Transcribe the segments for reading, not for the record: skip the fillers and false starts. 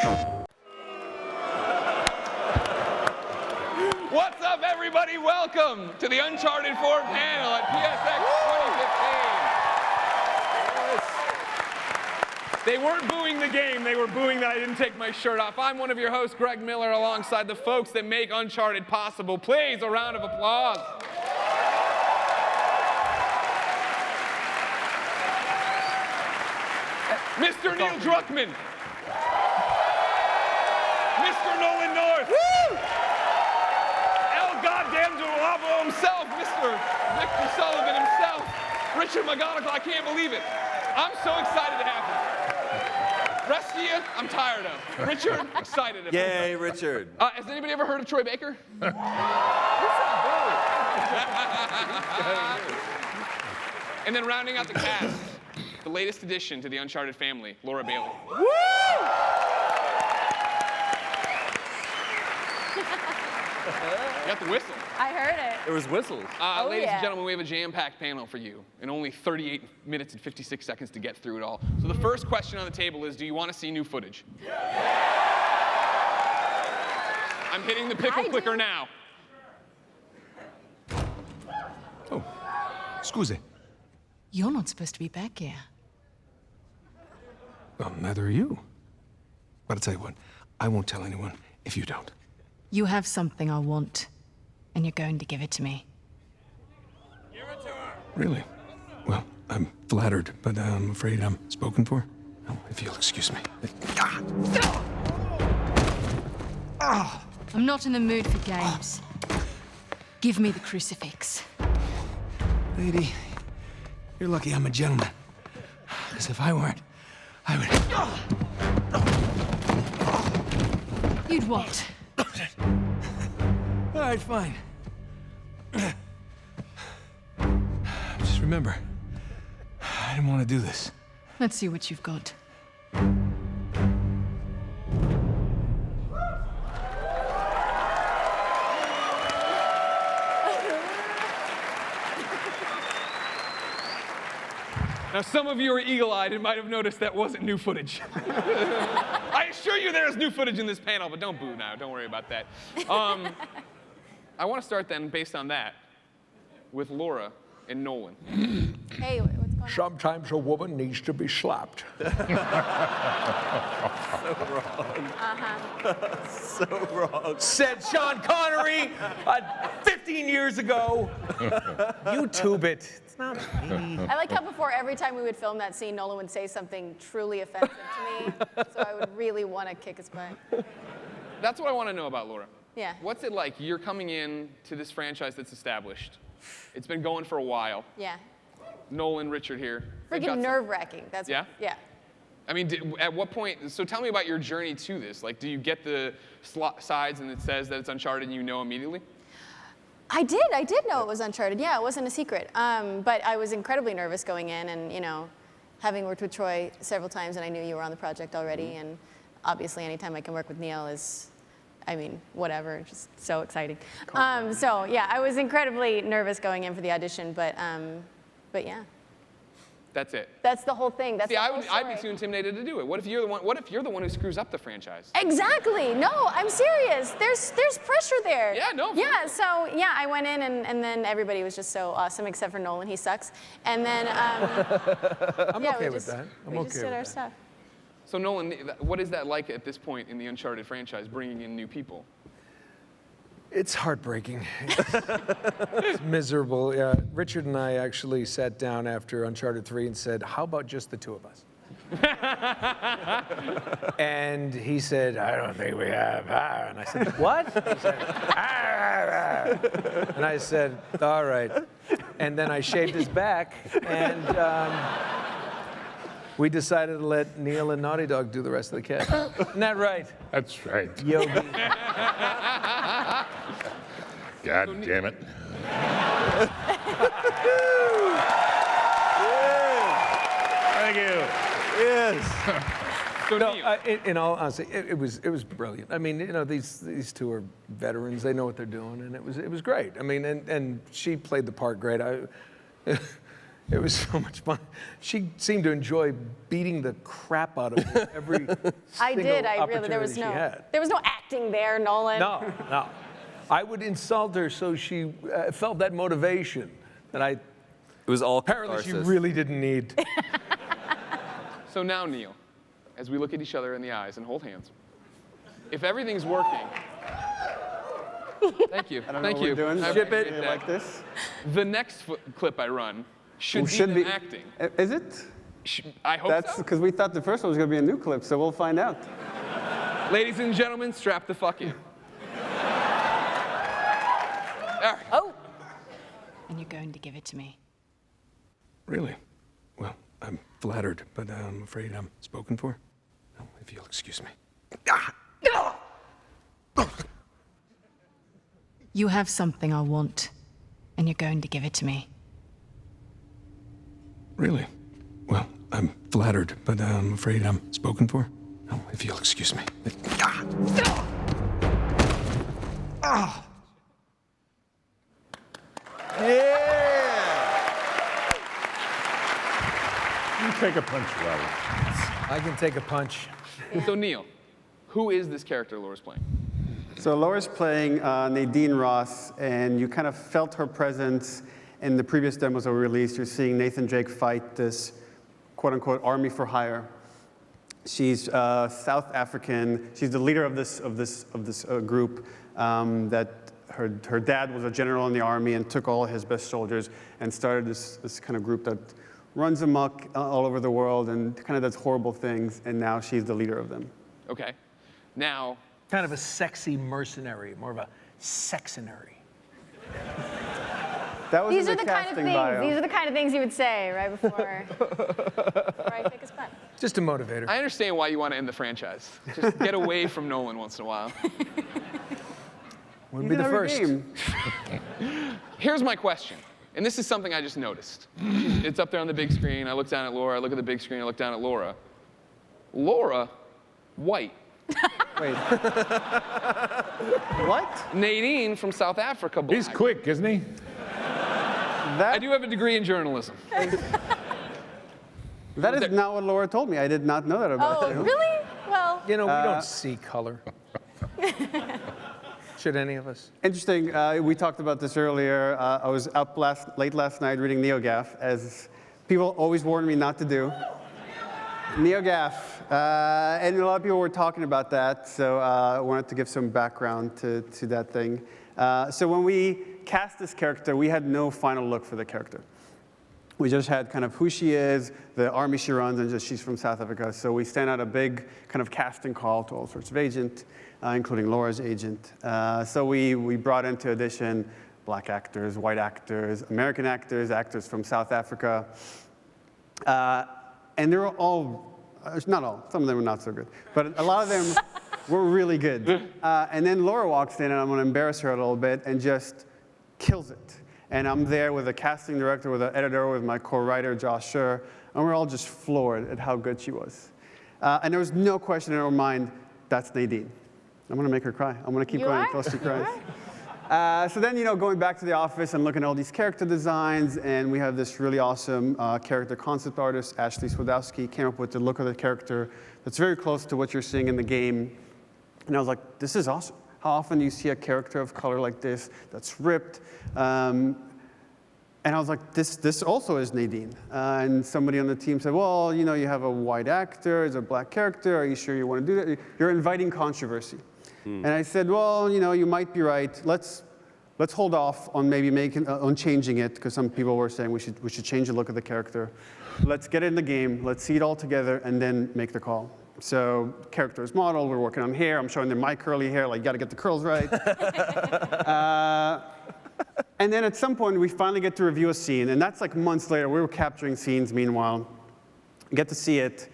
What's up, everybody? Welcome to the Uncharted 4 panel at PSX 2015. They weren't booing the game, they were booing that I didn't take my shirt off. I'm one of your hosts, Greg Miller, alongside the folks that make Uncharted possible. Please, a round of applause. Mr. Neil Druckmann. Mr. Nolan North. Woo! El Goddamn Duavo himself, Mr. Victor Sullivan himself. Richard McGonagle, I can't believe it. I'm so excited to have him. Rest of you, I'm tired of. Richard, excited of him. Yay, Richard. Has anybody ever heard of Troy Baker? And then rounding out the cast, the latest addition to the Uncharted family, Laura Bailey. Woo! You got the whistle. I heard it. There was whistles. Ladies and gentlemen, we have a jam-packed panel for you, and only 38 minutes and 56 seconds to get through it all. So the first question on the table is, do you want to see new footage? I'm hitting the pickle clicker now. Oh, scusi. You're not supposed to be back here. Well, neither are you. But I'll tell you what, I won't tell anyone if you don't. You have something I want, and you're going to give it to me. Give it to her. Really? Well, I'm flattered, but I'm afraid I'm spoken for. Oh, if you'll excuse me. I'm not in the mood for games. Give me the crucifix. Lady, you're lucky I'm a gentleman. Because if I weren't, I would... You'd what? All right, fine. Just remember, I didn't want to do this. Let's see what you've got. Now, some of you are eagle-eyed and might have noticed that wasn't new footage. I assure you there is new footage in this panel, but don't boo now. Don't worry about that. I want to start then, based on that, with Laura and Nolan. Hey, what's going on? Sometimes a woman needs to be slapped. So wrong. So wrong. Said Sean Connery 15 years ago. YouTube it. It's not me. I like how before every time we would film that scene, Nolan would say something truly offensive to me. So I would really want to kick his butt. That's what I want to know about Laura. Yeah. What's it like? You're coming in to this franchise that's established. It's been going for a while. Yeah. Nolan, Richard here. They've got Freaking some- nerve-wracking. That's Yeah? Yeah. I mean, at what point, so tell me about your journey to this. Like, do you get the sides and it says that it's Uncharted and you know immediately? I did know it was Uncharted. Yeah, it wasn't a secret. But I was incredibly nervous going in, and having worked with Troy several times, and I knew you were on the project already, and obviously anytime I can work with Neil is, I mean, whatever, just so exciting. So yeah, I was incredibly nervous going in for the audition, but yeah. That's it. That's the whole thing. That's See, the whole I'd be story. too intimidated to do it. What if you're the one? What if you're the one who screws up the franchise? Exactly. No, I'm serious. There's pressure there. Yeah, no. Yeah. So yeah, I went in and then everybody was just so awesome except for Nolan. He sucks. And then I'm yeah, okay we with just, that. I'm we okay just did with our that. stuff. So Nolan, what is that like at this point in the Uncharted franchise, bringing in new people? It's heartbreaking. It's miserable. Yeah, Richard and I actually sat down after Uncharted 3 and said, how about just the two of us? And he said, I don't think we have. And I said, what? He said, and I said, all right. And then I shaved his back, and we decided to let Neil and Naughty Dog do the rest of the cast. Isn't that right, That's right. Yogi? God damn it. Thank you. Yes. So No, Neil, in all honesty, it was brilliant. I mean, these two are veterans. They know what they're doing, and it was great. I mean, and she played the part great. It was so much fun. She seemed to enjoy beating the crap out of me every I single did. I really. opportunity she had. There was no acting there, Nolan. No. I would insult her so she felt that motivation that It was all apparently she catharsis. really didn't need. So now, Neil, as we look at each other in the eyes and hold hands, if everything's working, thank you, thank you. Doing. I Ship it. appreciate that. Like this. The next clip I run should be them acting. Is it? I hope That's so. because we thought the first one was going to be a new clip, so we'll find out. Ladies and gentlemen, strap the fuck in. All right. Oh. And you're going to give it to me. Really? Well, I'm flattered, but I'm afraid I'm spoken for. Oh, if you'll excuse me. You have something I want, and you're going to give it to me. Really? Well, I'm flattered, but I'm afraid I'm spoken for. Oh, if you'll excuse me. You take a punch, Robert. I can take a punch. So Neil, who is this character Laura's playing? So Laura's playing Nadine Ross, and you kind of felt her presence in the previous demos that were released. You're seeing Nathan Drake fight this quote-unquote army for hire. She's South African. She's the leader of this group that her dad was a general in the army and took all his best soldiers and started this kind of group that runs amok all over the world and kind of does horrible things, and now she's the leader of them. Okay. Now, Kind of a sexy mercenary, more of a sexinary. That was These in are the kind of casting things. bio. These are the kind of things you would say right before I take a spot. Just a motivator. I understand why you want to end the franchise. Just get away from Nolan once in a while. Wouldn't be the Every first. game. Here's my question, and this is something I just noticed. It's up there on the big screen. I look down at Laura. I look at the big screen. I look down at Laura. Laura, white. Wait. What? Nadine from South Africa, black. He's quick, isn't he? I do have a degree in journalism. That is not what Laura told me. I did not know that about Oh, you. really? Well, You know, we don't see color. Should any of us? Interesting. We talked about this earlier. I was up late last night reading NeoGAF, as people always warn me not to do. NeoGAF. And a lot of people were talking about that, so I wanted to give some background to that thing. So when we cast this character, we had no final look for the character. We just had kind of who she is, the army she runs, and just she's from South Africa. So we sent out a big kind of casting call to all sorts of agents, including Laura's agent. So we brought into audition black actors, white actors, American actors, actors from South Africa. And they were all, not all, some of them were not so good, but a lot of them were really good. And then Laura walks in, and I'm going to embarrass her a little bit, and just kills it. And I'm there with a casting director, with an editor, with my co-writer, Josh Scher, and we're all just floored at how good she was. And there was no question in our mind, that's Nadine. I'm going to make her cry. I'm going to keep You going are? until she cries. So then, going back to the office and looking at all these character designs, and we have this really awesome character concept artist, Ashley Swodowski, came up with the look of the character that's very close to what you're seeing in the game. And I was like, this is awesome. How often do you see a character of color like this that's ripped? And I was like, this also is Nadine. And somebody on the team said, well, you have a white actor, it's a black character, are you sure you want to do that? You're inviting controversy. And I said, well, you might be right. Let's hold off on maybe on changing it, because some people were saying we should change the look of the character. Let's get it in the game, let's see it all together, and then make the call. So character is modeled, we're working on hair, I'm showing them my curly hair, like you gotta get the curls right. And then at some point, we finally get to review a scene, and that's like months later. We were capturing scenes meanwhile, get to see it.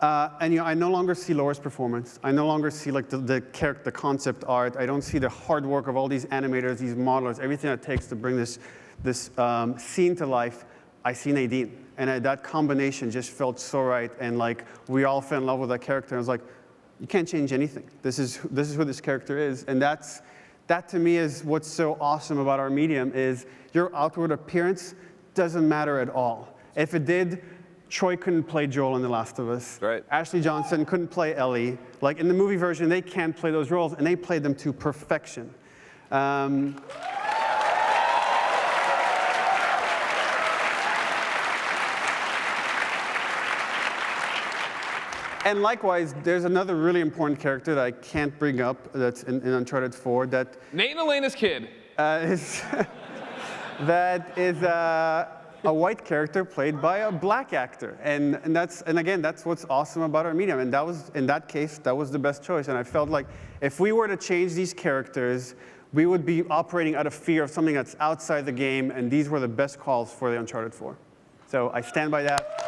And I no longer see Laura's performance. I no longer see like the character, the concept art. I don't see the hard work of all these animators, these modelers, everything it takes to bring this scene to life. I see Nadine, and that combination just felt so right. And like we all fell in love with that character. And I was like, you can't change anything. This is who this character is, and that to me is what's so awesome about our medium is your outward appearance doesn't matter at all. If it did, Troy couldn't play Joel in The Last of Us. Right. Ashley Johnson couldn't play Ellie. Like in the movie version, they can't play those roles, and they played them to perfection. And likewise, there's another really important character that I can't bring up that's in Uncharted 4 that Nate and Elena's kid. is that is a white character played by a black actor, and again that's what's awesome about our medium. And that was, in that case, that was the best choice. And I felt like if we were to change these characters, we would be operating out of fear of something that's outside the game. And these were the best calls for the Uncharted 4. So I stand by that.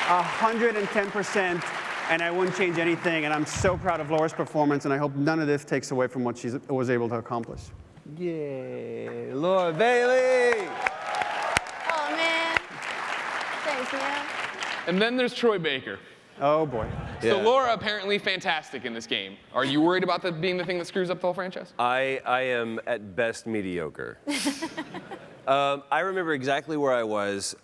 110%, and I wouldn't change anything. And I'm so proud of Laura's performance, and I hope none of this takes away from what she was able to accomplish. Yay, Laura Bailey! Oh, man. Thanks, man. And then there's Troy Baker. Oh, boy. So Yeah. Laura apparently fantastic in this game. Are you worried about that being the thing that screws up the whole franchise? I am at best mediocre. I remember exactly where I was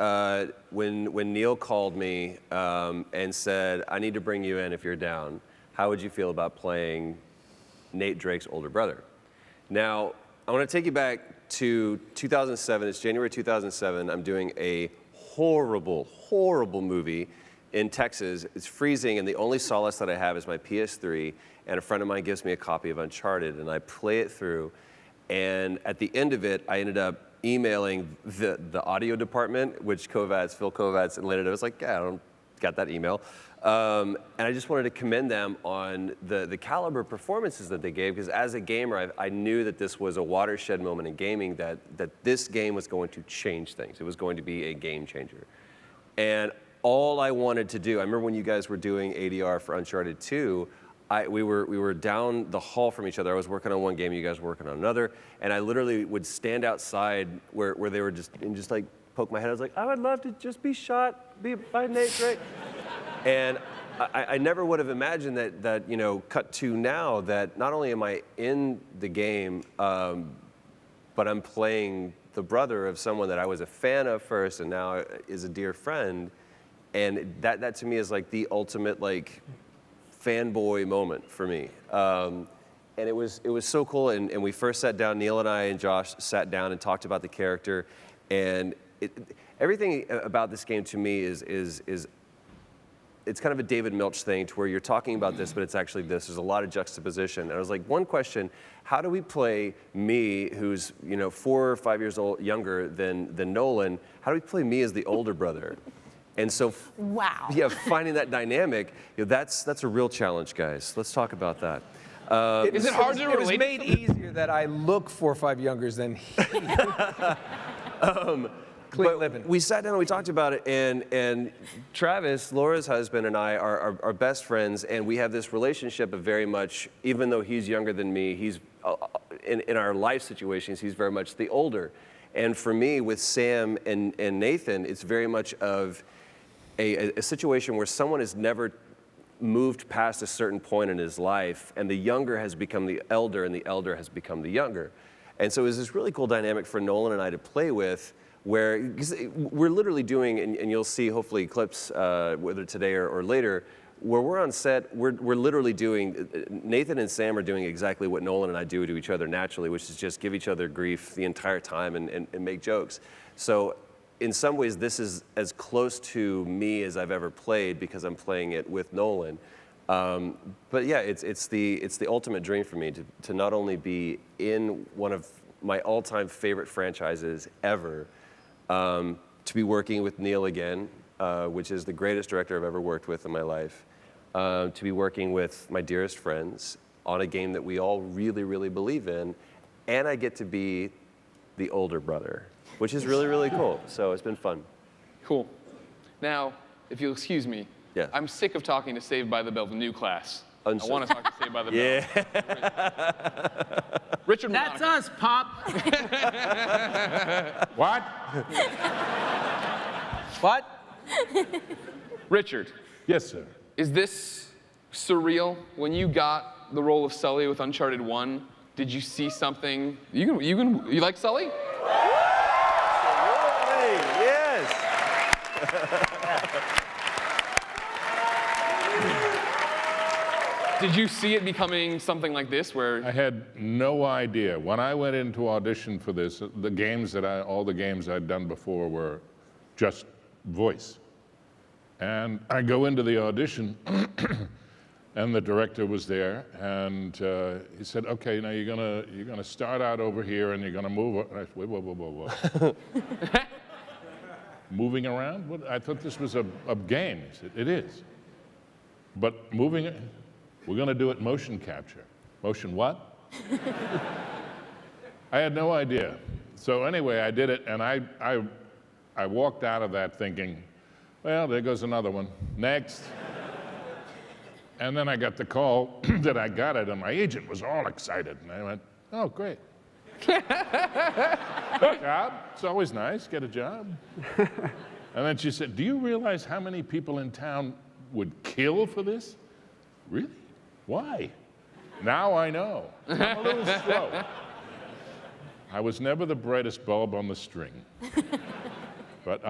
when Neil called me and said, I need to bring you in if you're down. How would you feel about playing Nate Drake's older brother? Now, I want to take you back to 2007. It's January 2007. I'm doing a horrible, horrible movie in Texas. It's freezing, and the only solace that I have is my PS3, and a friend of mine gives me a copy of Uncharted, and I play it through, and at the end of it, I ended up emailing the audio department, which Phil Kovacs, and later I was like, yeah, I don't got that email. And I just wanted to commend them on the caliber of performances that they gave, because as a gamer, I knew that this was a watershed moment in gaming, that this game was going to change things. It was going to be a game changer. And all I wanted to do, I remember when you guys were doing ADR for Uncharted 2, we were down the hall from each other. I was working on one game, you guys were working on another, and I literally would stand outside where they were just like poke my head. I was like, I would love to just be shot by Nate Drake. And I never would have imagined that you know, cut to now, that not only am I in the game, but I'm playing the brother of someone that I was a fan of first and now is a dear friend. And that to me is like the ultimate like fanboy moment for me. And it was so cool. And we first sat down, Neil and I and Josh sat down and talked about the character. And everything about this game to me is it's kind of a David Milch thing, to where you're talking about this, but it's actually this. There's a lot of juxtaposition. And I was like, one question, how do we play me, who's 4 or 5 years younger than Nolan, how do we play me as the older brother? And so, Wow. Yeah, finding that dynamic, that's a real challenge, guys. Let's talk about that. Is it hard to It was relate? made easier that I look 4 or 5 younger than he. Clean living. We sat down and we talked about it, and Travis, Laura's husband, and I are best friends, and we have this relationship of very much, even though he's younger than me, he's in our life situations, he's very much the older. And for me, with Sam and Nathan, it's very much of a situation where someone has never moved past a certain point in his life, and the younger has become the elder, and the elder has become the younger. And so it was this really cool dynamic for Nolan and I to play with, where we're literally doing, and you'll see hopefully clips, whether today or later, where we're on set, we're literally doing, Nathan and Sam are doing exactly what Nolan and I do to each other naturally, which is just give each other grief the entire time and make jokes. So in some ways, this is as close to me as I've ever played, because I'm playing it with Nolan. But yeah, it's the ultimate dream for me to not only be in one of my all-time favorite franchises ever, to be working with Neil again, which is the greatest director I've ever worked with in my life, to be working with my dearest friends on a game that we all really, really believe in, and I get to be the older brother, which is really, really cool. So it's been fun. Cool. Now, if you'll excuse me, Yeah. I'm sick of talking to Saved by the Bell, the new class. I Unsure. want to talk to Saved by the Bell. Yeah. Richard That's McGonagle. us, Pop. What? What? Richard, Yes, sir. is this surreal? When you got the role of Sully with Uncharted 1, did you see something? You like Sully? Did you see it becoming something like this, where I had no idea. When I went into audition for this, all the games I'd done before were just voice. And I go into the audition, and the director was there, and he said, "Okay, now you're gonna start out over here, and you're gonna move." And I said, whoa. Moving around? What? I thought this was a game. He said, "It is, but moving. We're gonna do it motion capture." Motion what? I had no idea. So anyway, I did it, and I walked out of that thinking, well, there goes another one. Next. And then I got the call that I got it, and my agent was all excited. And I went, oh, great. Job? It's always nice, get a job. And then she said, do you realize how many people in town would kill for this? Really? Why? Now I know. I'm a little slow. I was never the brightest bulb on the string. But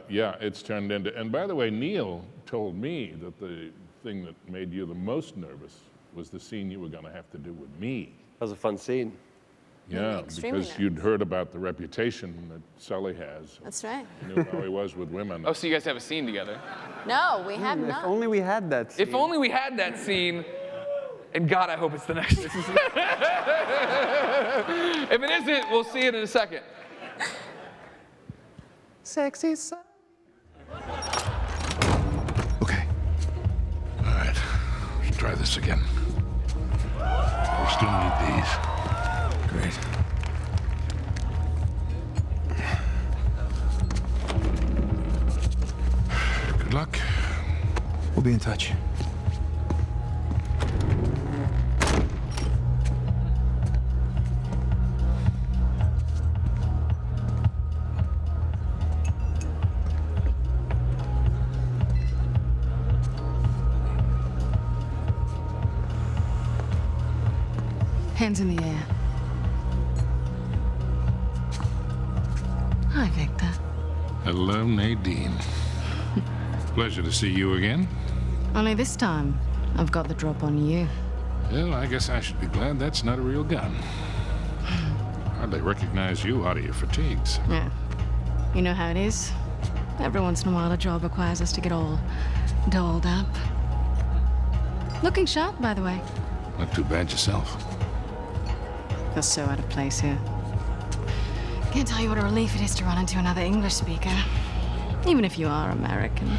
yeah, it's turned into, and by the way, Neil told me that the thing that made you the most nervous was the scene you were going to have to do with me. That was a fun scene. Extremely Yeah, because nervous. you'd heard about the reputation that Sully has. That's right. You knew how he was with women. Oh, so you guys have a scene together? No, we have If not. only we had that scene. If only we had that scene. And God, I hope it's the next. If it isn't, we'll see it in a second. Sexy son. Okay. All right, let's try this again. We still need these. Great. Good luck. We'll be in touch. Hands in the air. Hi, Victor. Hello, Nadine. Pleasure to see you again. Only this time, I've got the drop on you. Well, I guess I should be glad that's not a real gun. Hardly recognize you out of your fatigues. Yeah. You know how it is? Every once in a while, a job requires us to get all dolled up. Looking sharp, by the way. Not too bad yourself. Feel so out of place here. Can't tell you what a relief it is to run into another English speaker. Even if you are American.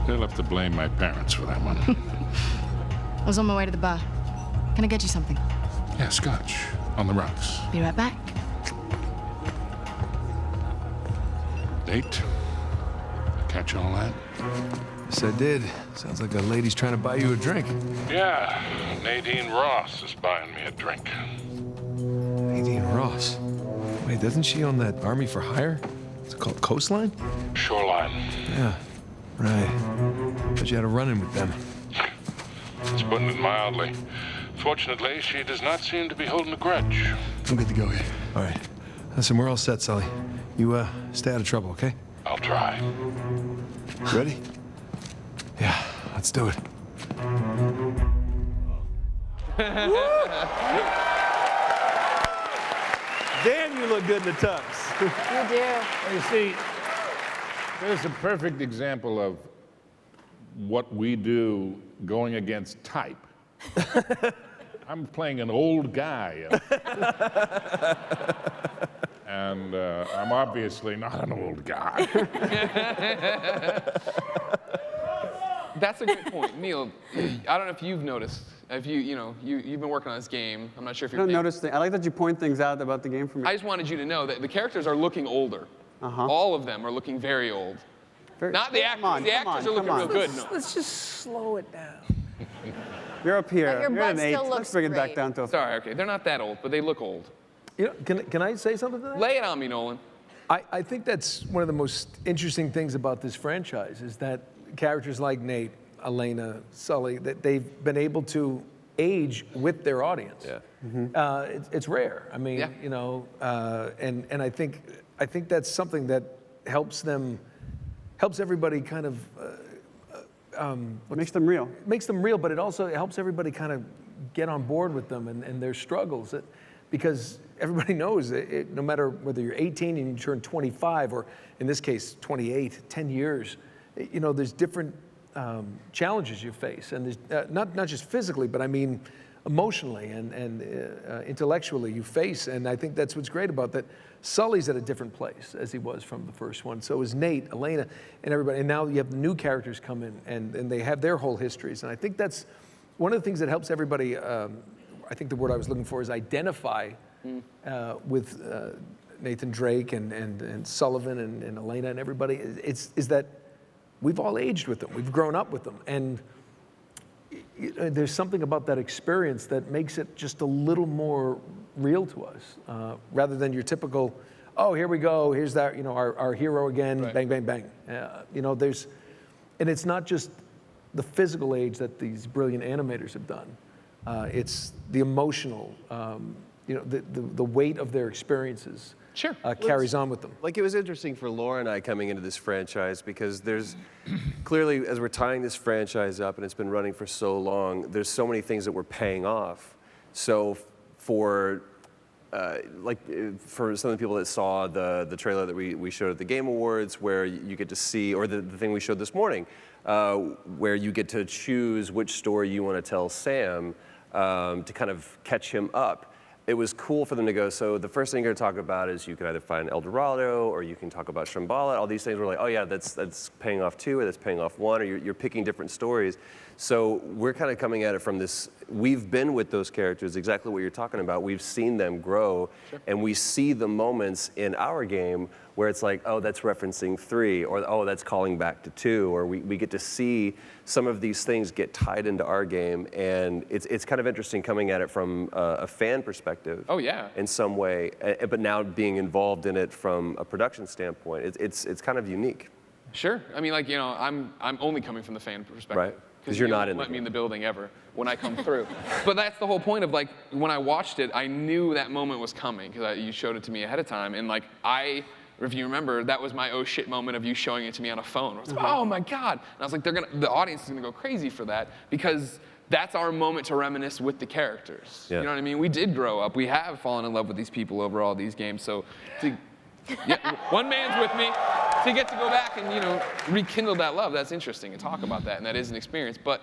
They'll have to blame my parents for that one. I was on my way to the bar. Can I get you something? Yeah, scotch. On the rocks. Be right back. Date? Catch all that? Yes, I did. Sounds like a lady's trying to buy you a drink. Yeah, Nadine Ross is buying me a drink. Nadine Ross. Wait, doesn't she own that Army for Hire? Is it called Coastline? Shoreline. Yeah, right. But you had a run-in with them. It's putting it mildly. Fortunately, she does not seem to be holding a grudge. I'm good to go here. All right. Listen, we're all set, Sully. You, stay out of trouble, okay? I'll try. Ready? Yeah, let's do it. Damn, you look good in the tux. You do. You see, there's a perfect example of what we do going against type. I'm playing an old guy. And I'm obviously not an old guy. That's a good point, Neil. I don't know if you've noticed. If you've been working on this game. I'm not sure if I you're. don't notice things. I like that you point things out about the game for me. I just wanted you to know that the characters are looking older. Uh-huh. All of them are looking very old. Not the actors. Come on, The come actors on, are looking come real on. good. No. Let's just slow it down. You're up here. But your You're butt an 8. still Let's looks bring it back great. down to a Sorry. Okay, they're not that old, but they look old. You know, can I say something to that? Lay it on me, Nolan. I think that's one of the most interesting things about this franchise is that characters like Nate, Elena, Sully, that they've been able to age with their audience. Yeah. It's rare. I mean, Yeah. you know, and I think that's something that helps them helps everybody kind of Makes them real. makes them real, but it also helps everybody kind of get on board with them and their struggles. Because everybody knows no matter whether you're 18 and you turn 25, or in this case, 28, 10 years, you know, there's different challenges you face. And there's, not just physically, but I mean emotionally and intellectually you face. And I think that's what's great about that. Sully's at a different place as he was from the first one. So is Nate, Elena, and everybody. And now you have the new characters come in, and they have their whole histories. And I think that's one of the things that helps everybody. I think the word I was looking for is identify with Nathan Drake and Sullivan and Elena and everybody. Is that we've all aged with them. We've grown up with them. And there's something about that experience that makes it just a little more real to us, rather than your typical, oh, here we go, here's that, you know, our hero again, right. Bang, bang, bang. You know, and it's not just the physical age that these brilliant animators have done. It's the emotional, you know, the weight of their experiences. Sure. Carries on with them. Like, it was interesting for Laura and I coming into this franchise because there's clearly, as we're tying this franchise up and it's been running for so long, there's so many things that we're paying off. So for for some of the people that saw the trailer that we showed at the Game Awards, where you get to see, or the thing we showed this morning, where you get to choose which story you want to tell Sam to kind of catch him up. It was cool for them to go, so the first thing you're going to talk about is you can either find El Dorado or you can talk about Shambhala. All these things were like, oh yeah, that's paying off 2 or that's paying off 1, or you're picking different stories. So we're kind of coming at it from this, we've been with those characters, exactly what you're talking about. We've seen them grow, sure. And we see the moments in our game where it's like, oh, that's referencing 3, or oh, that's calling back to 2, or we get to see some of these things get tied into our game, and it's kind of interesting coming at it from a fan perspective. Oh yeah. In some way, but now being involved in it from a production standpoint, it's kind of unique. Sure. I mean, like, you know, I'm only coming from the fan perspective. Right. Because you're not in let me in the building ever when I come through. But that's the whole point of, like, when I watched it, I knew that moment was coming because you showed it to me ahead of time, and like if you remember, that was my oh shit moment of you showing it to me on a phone. I was like, oh my God. And I was like, the audience is gonna go crazy for that because that's our moment to reminisce with the characters. Yeah. You know what I mean? We did grow up. We have fallen in love with these people over all these games. So one man's with me. To get to go back and, you know, rekindle that love, that's interesting and talk about that, and that is an experience. But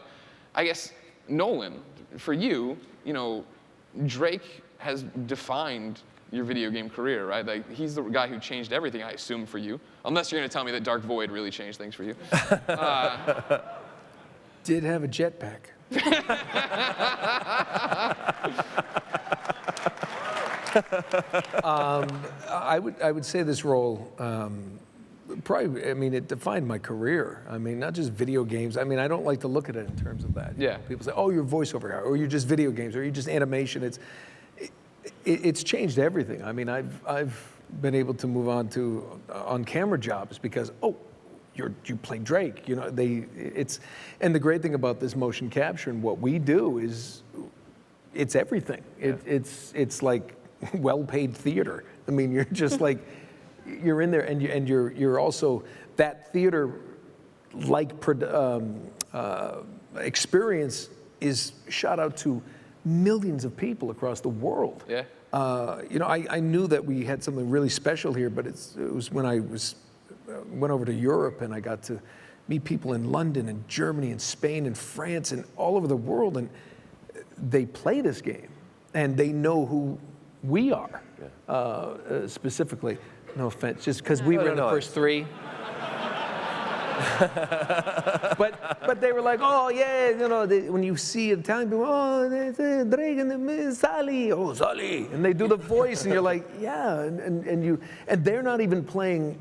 I guess, Nolan, for you, you know, Drake has defined your video game career, right? Like, he's the guy who changed everything, I assume, for you. Unless you're gonna tell me that Dark Void really changed things for you. Did have a jetpack. I would say this role, probably, I mean, it defined my career. I mean, not just video games. I mean, I don't like to look at it in terms of that. Yeah. People say, oh, you're voiceover guy, or you're just video games, or you're just animation. It's changed everything. I mean, I've been able to move on to on-camera jobs because, oh, you play Drake. You know, and the great thing about this motion capture and what we do is, it's everything. Yeah. It's like well-paid theater. I mean, you're just like, you're in there, and you're also that theater like experience is shot out to millions of people across the world. Yeah. You know, I knew that we had something really special here, but it was when I went over to Europe and I got to meet people in London and Germany and Spain and France and all over the world, and they play this game and they know who we are, specifically. No offense, just because we were in the first 3. but they were like, oh yeah, you know, when you see Italian people, oh, Drake and Sally, oh Sally, and they do the voice, and you're like, yeah, and they're not even playing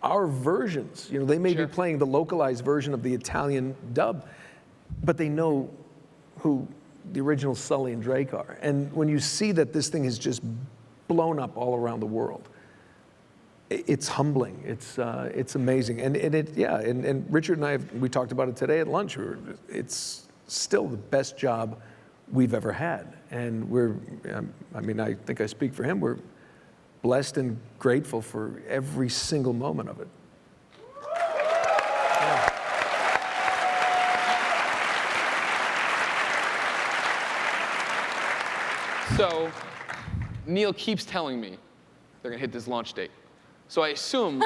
our versions. You know, they may be playing the localized version of the Italian dub, but they know who the original Sully and Drake are. And when you see that this thing is just blown up all around the world, it's humbling. It's amazing. And Richard and we talked about it today at lunch. It's still the best job we've ever had. And I mean, I think I speak for him, we're blessed and grateful for every single moment of it. So Neil keeps telling me they're gonna hit this launch date. So I assume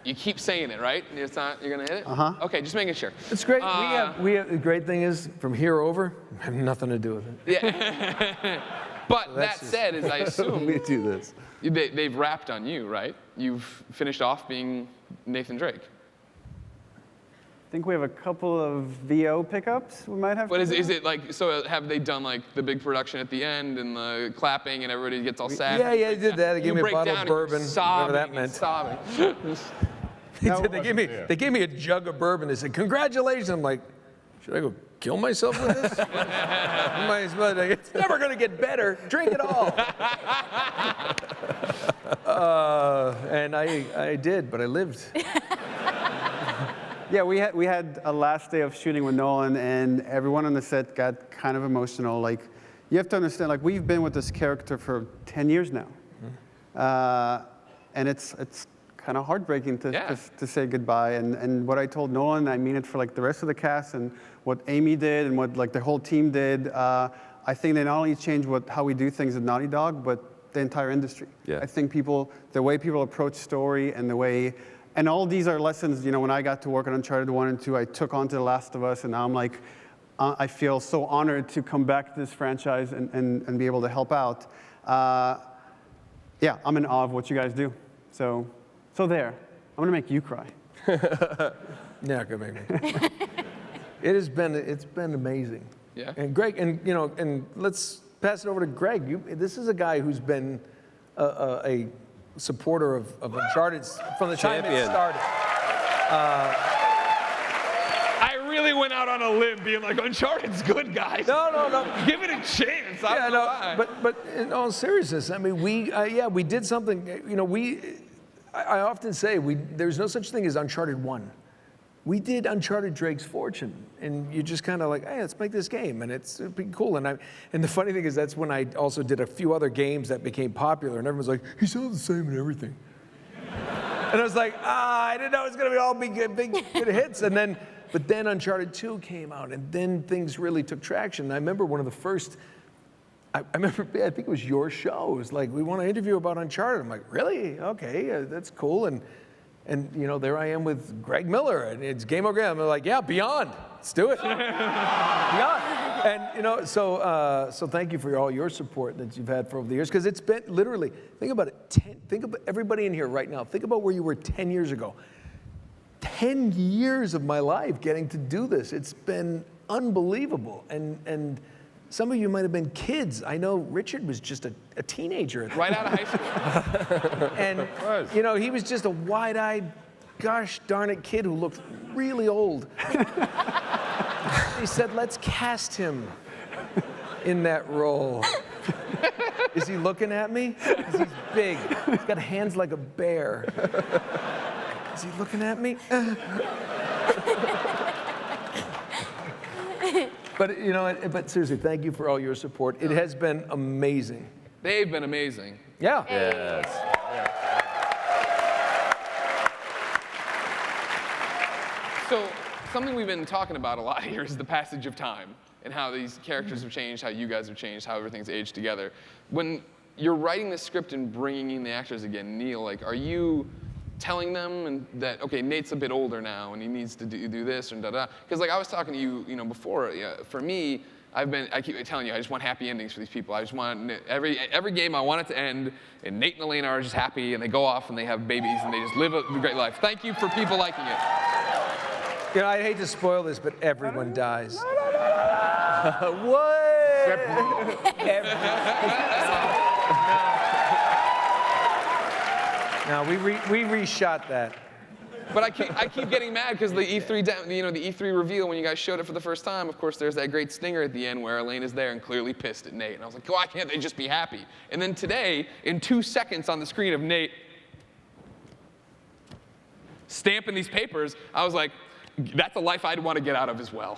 you keep saying it, right? It's not, you're gonna hit it? Uh-huh. Okay, just making sure. It's great. The great thing is, from here over, I have nothing to do with it. Yeah. But that said, is I assume We do this. they've wrapped on you, right? You've finished off being Nathan Drake. I think we have a couple of VO pickups we might have. But to is do. it like, so have they done like the big production at the end and the clapping and everybody gets all sad? Yeah, they did that. They gave You me a break bottle down of and you're bourbon, sobbing whatever that and meant. sobbing. They gave me a jug of bourbon. They said, "Congratulations." I'm like, should I go kill myself with this? It's never gonna get better. Drink it all. And I did, but I lived. Yeah, we had a last day of shooting with Nolan, and everyone on the set got kind of emotional. Like, you have to understand, like, we've been with this character for 10 years now, and it's kind of heartbreaking to say goodbye. And what I told Nolan, I mean it for like the rest of the cast, and what Amy did, and what like the whole team did. I think they not only changed how we do things at Naughty Dog, but the entire industry. Yeah. I think the way people approach story and the way. And all these are lessons, when I got to work on Uncharted 1 and 2, I took on to The Last of Us, and now I'm like, I feel so honored to come back to this franchise and be able to help out. Yeah, I'm in awe of what you guys do. So there. I'm gonna make you cry. Yeah, good make me. It's been amazing. Yeah. And Greg, and let's pass it over to Greg. This is a guy who's been a supporter of Uncharted from the time it started. I really went out on a limb being like, Uncharted's good, guys. No. Give it a chance. I don't know why. But in all seriousness, I mean, we did something. I often say there's no such thing as Uncharted 1. We did Uncharted Drake's Fortune, and you just kind of like, hey, let's make this game, and it'd be cool. And the funny thing is, that's when I also did a few other games that became popular, and everyone's like, he sounds the same in everything. And I was like, I didn't know it was gonna be all big good hits. But then Uncharted 2 came out, and then things really took traction. And I remember one of the first. I think it was your show. It was like, we want to interview about Uncharted. I'm like, really? Okay, that's cool. And there I am with Greg Miller, and it's Game Over. I'm like, yeah, Beyond. Let's do it. Beyond. And so thank you for all your support that you've had for over the years, because it's been literally. Think about it. Think about everybody in here right now. Think about where you were 10 years ago. 10 years of my life getting to do this. It's been unbelievable, and. Some of you might have been kids. I know Richard was just a teenager. Right out of high school. And, he was just a wide-eyed, gosh darn it kid who looked really old. He said, let's cast him in that role. Is he looking at me? 'Cause he's big. He's got hands like a bear. Is he looking at me? But seriously, thank you for all your support. It has been amazing. They've been amazing. Yeah. Yes. So something we've been talking about a lot here is the passage of time and how these characters have changed, how you guys have changed, how everything's aged together. When you're writing the script and bringing in the actors again, Neil, like, are you telling them that, okay, Nate's a bit older now and he needs to do this and da-da? Because like I was talking to you, before, for me, I keep telling you, I just want happy endings for these people. I just want, every game I want it to end, and Nate and Elena are just happy, and they go off and they have babies and they just live a great life. Thank you for people liking it. I hate to spoil this, but everyone dies. What? No, we reshot that. But I keep getting mad because the E3, the E3 reveal, when you guys showed it for the first time, of course, there's that great stinger at the end where Elena's there and clearly pissed at Nate. And I was like, why can't they just be happy? And then today, in 2 seconds on the screen of Nate stamping these papers, I was like, that's a life I'd want to get out of as well.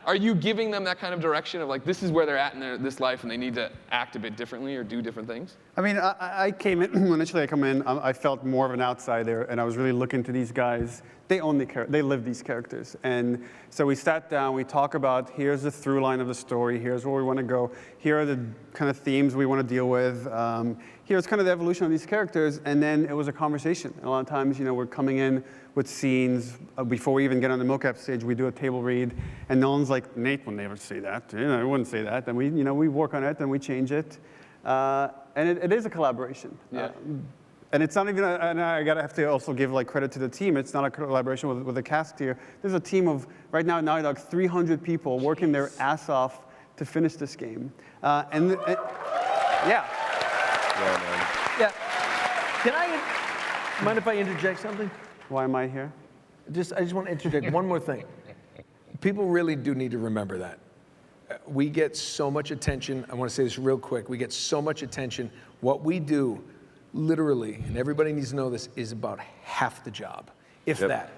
Are you giving them that kind of direction of like, this is where they're at in this life and they need to act a bit differently or do different things? I mean, I came in, initially I come in, I felt more of an outsider, and I was really looking to these guys they own they live these characters. And so we sat down, we talk about, here's the through line of the story, here's where we want to go, here are the kind of themes we want to deal with, here's kind of the evolution of these characters, and then it was a conversation. And a lot of times, we're coming in with scenes, before we even get on the mocap stage, we do a table read, and Nolan's like, Nate would never say that, I wouldn't say that, and we work on it, and we change it. And it is a collaboration. Yeah. And it's not even, and I have to also give credit to the team. It's not a collaboration with the cast here. There's a team of, right now at Naughty Dog, 300 people working their ass off to finish this game. Yeah. Yeah, man. Yeah. Can I, mind if I interject something? Why am I here? I just want to interject one more thing. People really do need to remember that. We get so much attention. I want to say this real quick. We get so much attention. What we do, literally, and everybody needs to know this, is about half the job, if that.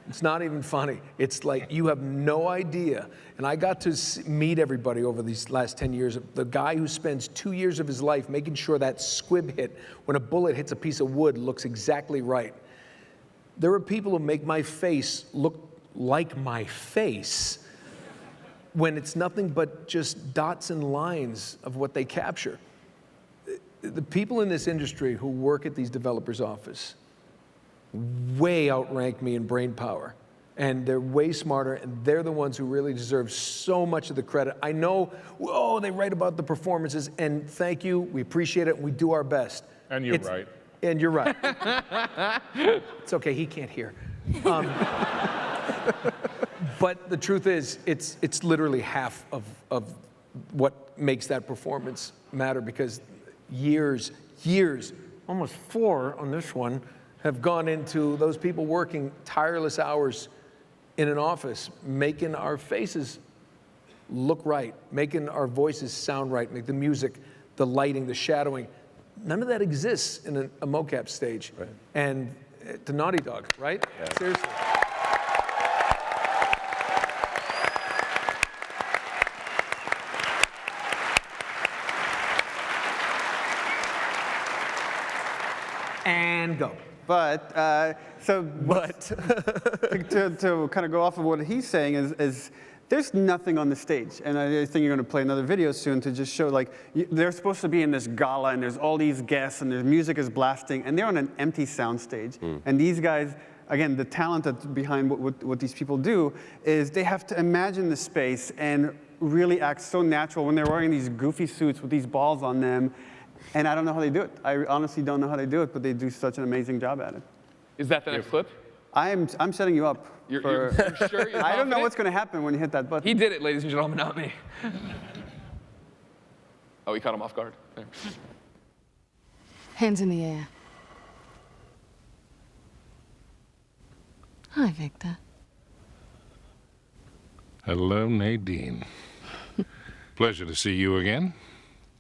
It's not even funny. It's like you have no idea. And I got to meet everybody over these last 10 years. The guy who spends 2 years of his life making sure that squib hit, when a bullet hits a piece of wood, looks exactly right. There are people who make my face look like my face when it's nothing but just dots and lines of what they capture. The people in this industry who work at these developers' office way outrank me in brain power. And they're way smarter, and they're the ones who really deserve so much of the credit. I know, they write about the performances, and thank you, we appreciate it, and we do our best. And you're right. And you're right. It's okay, he can't hear. But the truth is, it's literally half of what makes that performance matter, because years, almost 4 on this one, have gone into those people working tireless hours in an office, making our faces look right, making our voices sound right, make the music, the lighting, the shadowing. None of that exists in a mocap stage. Right. And to Naughty Dog, right? Yeah. Seriously. And go. But, to kind of go off of what he's saying is there's nothing on the stage. And I think you're going to play another video soon to just show, they're supposed to be in this gala, and there's all these guests, and their music is blasting, and they're on an empty sound stage. And these guys, again, the talent that's behind what these people do is they have to imagine the space and really act so natural when they're wearing these goofy suits with these balls on them. And I don't know how they do it. I honestly don't know how they do it, but they do such an amazing job at it. Is that the next clip? I'm setting you up. You're sure? You're I don't know confident? what's going to happen when you hit that button. He did it, ladies and gentlemen, not me. Oh, he caught him off guard. There. Hands in the air. Hi, Victor. Hello, Nadine. Pleasure to see you again.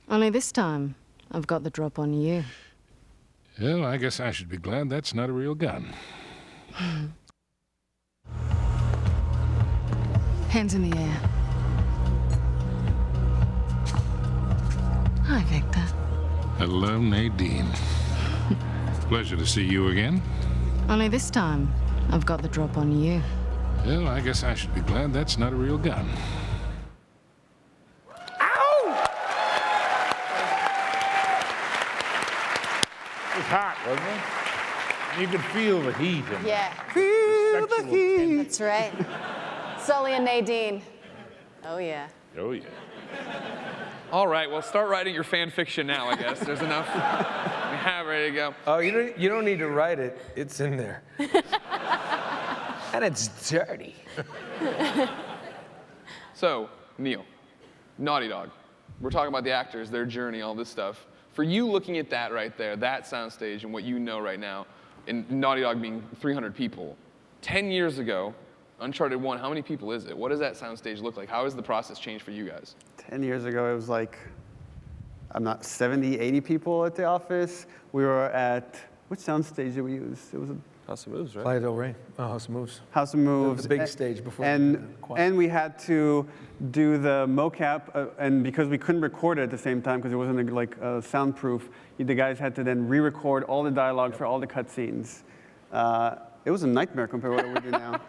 Only this time, I've got the drop on you. Well, I guess I should be glad that's not a real gun. Hands in the air. Hi, Victor. Hello, Nadine. Pleasure to see you again. Only this time, I've got the drop on you. Well, I guess I should be glad that's not a real gun. It was hot, wasn't it? You could feel the heat. And Yeah, Feel the heat. that's right. Sully and Nadine. Oh, yeah. Oh, yeah. All right, well, start writing your fan fiction now, I guess. There's enough. We have ready to go. Oh, you don't need to write it. It's in there. And it's dirty. So, Neil, Naughty Dog. We're talking about the actors, their journey, all this stuff. For you looking at that right there, that soundstage and what you know right now, and Naughty Dog being 300 people, 10 years ago, Uncharted 1, how many people is it? What does that soundstage look like? How has the process changed for you guys? 10 years ago, it was 70, 80 people at the office. We were at, which soundstage did we use? It was a House of Moves, right? Playa del Rey. Oh, House of Moves. House of Moves. The big stage before. And we had to do the mocap, and because we couldn't record it at the same time because it wasn't soundproof, the guys had to then re-record all the dialogue for all the cutscenes. It was a nightmare compared to what we do now.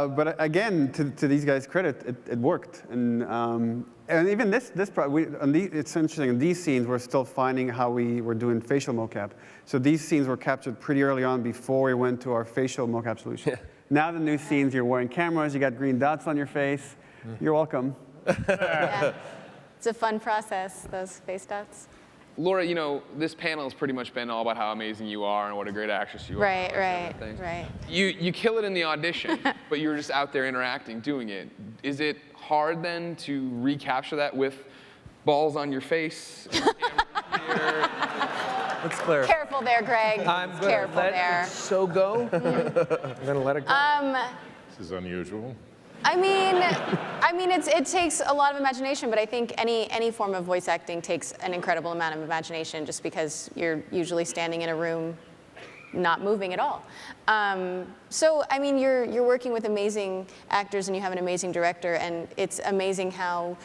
But again, to these guys' credit, it worked. And even it's interesting. In these scenes, we're still finding how we were doing facial mocap. So these scenes were captured pretty early on before we went to our facial mocap solution. Now the new scenes, you're wearing cameras, you got green dots on your face. You're welcome. Yeah. It's a fun process, those face dots. Laura, you know, this panel has pretty much been all about how amazing you are and what a great actress you are. Right. You kill it in the audition, but you're just out there interacting, doing it. Is it hard then to recapture that with balls on your face? Let's clear. Careful there, Greg. I'm gonna Careful let there. it so go. I'm gonna let it go. This is unusual. I mean, it takes a lot of imagination, but I think any form of voice acting takes an incredible amount of imagination, just because you're usually standing in a room, not moving at all. So I mean, you're working with amazing actors, and you have an amazing director, and it's amazing how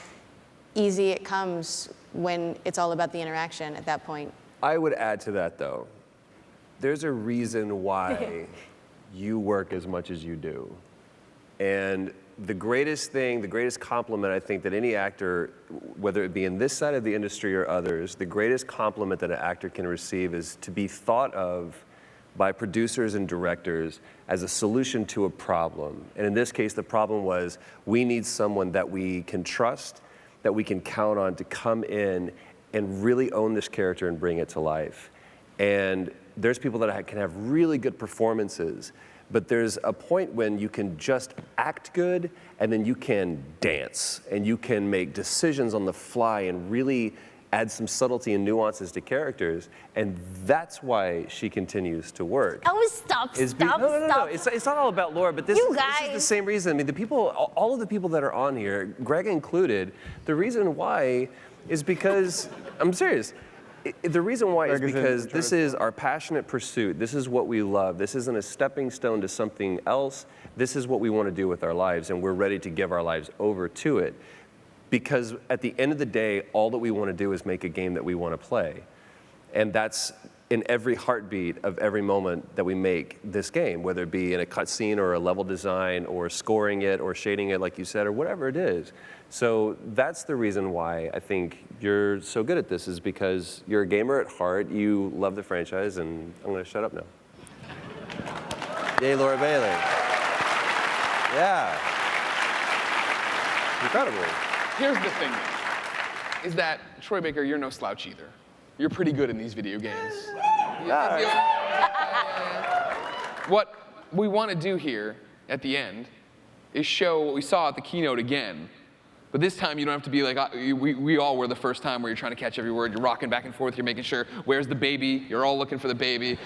easy it comes when it's all about the interaction at that point. I would add to that, though. There's a reason why you work as much as you do. And the greatest thing, the greatest compliment I think that any actor, whether it be in this side of the industry or others, the greatest compliment that an actor can receive is to be thought of by producers and directors as a solution to a problem. And in this case, the problem was we need someone that we can trust, that we can count on to come in and really own this character and bring it to life. And there's people that can have really good performances, but there's a point when you can just act good, and then you can dance, and you can make decisions on the fly and really add some subtlety and nuances to characters, and that's why she continues to work. Oh, stop. No. It's not all about Laura, but this is the same reason. I mean, the people, all of the people that are on here, Greg included, the reason why is because, I'm serious, the reason why is because this is our passionate pursuit. This is what we love. This isn't a stepping stone to something else. This is what we want to do with our lives, and we're ready to give our lives over to it. Because at the end of the day, all that we want to do is make a game that we want to play. And that's in every heartbeat of every moment that we make this game, whether it be in a cutscene or a level design or scoring it or shading it, like you said, or whatever it is. So that's the reason why I think you're so good at this, is because you're a gamer at heart, you love the franchise, and I'm going to shut up now. Yay, Laura Bailey. Yeah. Incredible. Here's the thing, is that, Troy Baker, you're no slouch either. You're pretty good in these video games. What we want to do here at the end is show what we saw at the keynote again. But this time you don't have to be like we all were the first time, where you're trying to catch every word, you're rocking back and forth, you're making sure, where's the baby? You're all looking for the baby.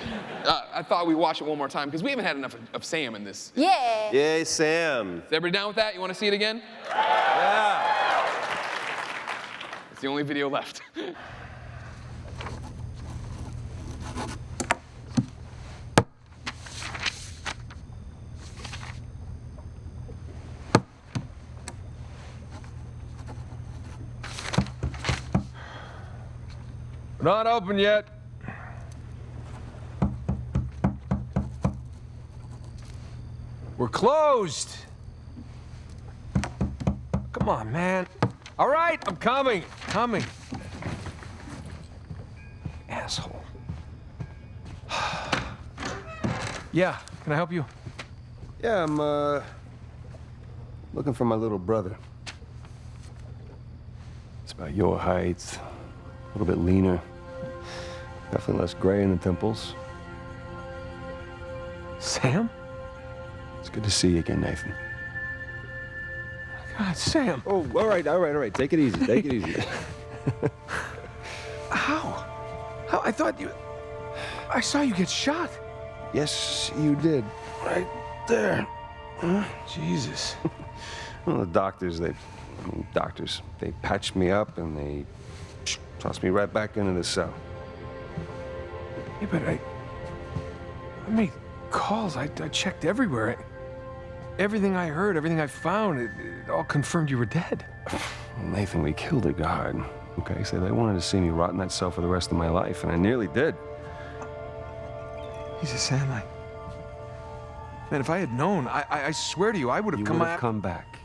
I thought we'd watch it one more time, because we haven't had enough of Sam in this. Yeah. Yay, Sam. Is everybody down with that? You want to see it again? Yeah. It's the only video left. Not open yet. We're closed. Come on, man. All right, I'm coming. Asshole. Yeah, can I help you? Yeah, I'm looking for my little brother. It's about your height, a little bit leaner, definitely less gray in the temples. Sam? It's good to see you again, Nathan. God, Sam. Oh, all right. Take it easy. How? I thought you... I saw you get shot. Yes, you did. Right there. Huh? Jesus. Well, the doctors, they patched me up and they tossed me right back into the cell. Yeah, but I made calls. I checked everywhere. Everything I heard, everything I found, it all confirmed you were dead. Nathan, we killed a guard. Okay, so they wanted to see me rot in that cell for the rest of my life, and I nearly did. Jesus, Sam, Man, if I had known, I swear to you, I would have You come would out. have come back.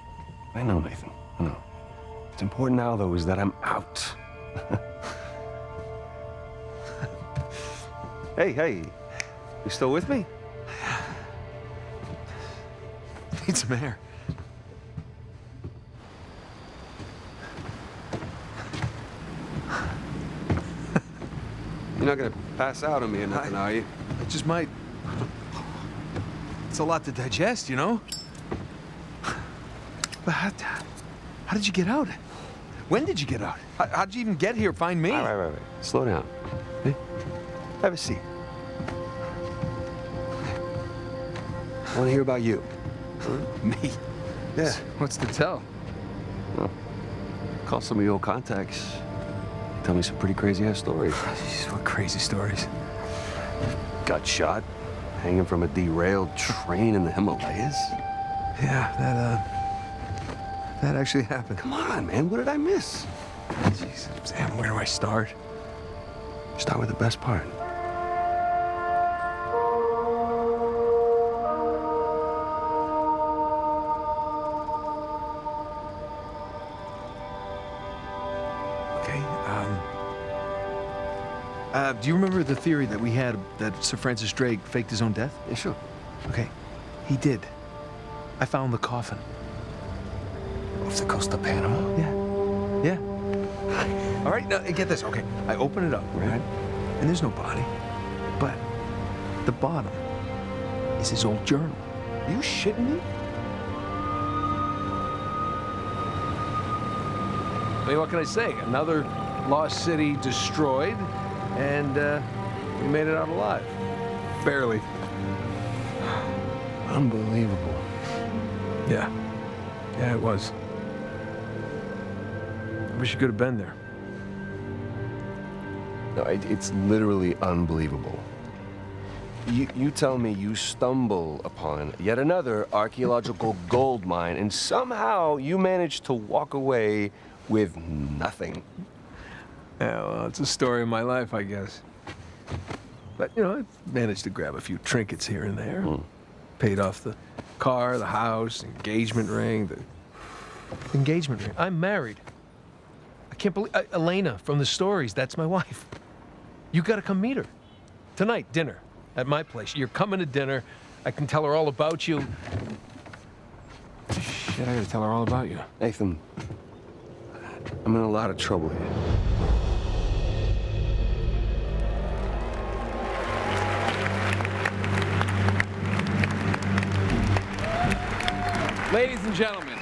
I know, Nathan. I know. What's important now, though, is that I'm out. Hey, you still with me? Need some air. You're not gonna pass out on me or nothing, are you? I just might. It's a lot to digest, you know? But how did you get out? When did you get out? How'd you even get here? Find me? All right. Slow down. Hey, have a seat. I want to hear about you. Me? Yeah. What's to tell? Well, call some of your old contacts. Tell me some pretty crazy-ass stories. Jeez, what crazy stories. Got shot, hanging from a derailed train in the Himalayas. Yeah, that actually happened. Come on, man, what did I miss? Jeez, Sam, where do I start? Start with the best part. Do you remember the theory that we had that Sir Francis Drake faked his own death? Yeah, sure. Okay, he did. I found the coffin. Off the coast of Panama? Yeah. All right, now get this. Okay, I open it up, right? And there's no body. But the bottom is his old journal. Are you shitting me? I mean, what can I say? Another lost city destroyed, and we made it out alive. Barely. Unbelievable. Yeah, it was. I wish you could have been there. No, it's literally unbelievable. You tell me you stumble upon yet another archaeological gold mine, and somehow you manage to walk away with nothing. Yeah, well, it's a story of my life, I guess. But, you know, I managed to grab a few trinkets here and there. Paid off the car, the house, engagement ring, the engagement ring. I'm married. I can't believe... Elena from the stories, that's my wife. You gotta come meet her. Tonight, dinner, at my place. You're coming to dinner. I can tell her all about you. Shit, I gotta tell her all about you. Nathan, I'm in a lot of trouble here. Ladies and gentlemen,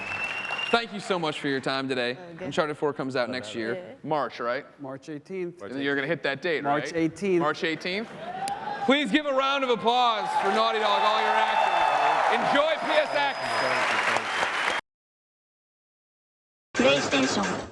thank you so much for your time today. Uncharted 4 comes out next year. March, right? March 18th. And then you're going to hit that date, March right? 18th. March 18th. Please give a round of applause for Naughty Dog, all your actors. Enjoy PSX. PlayStation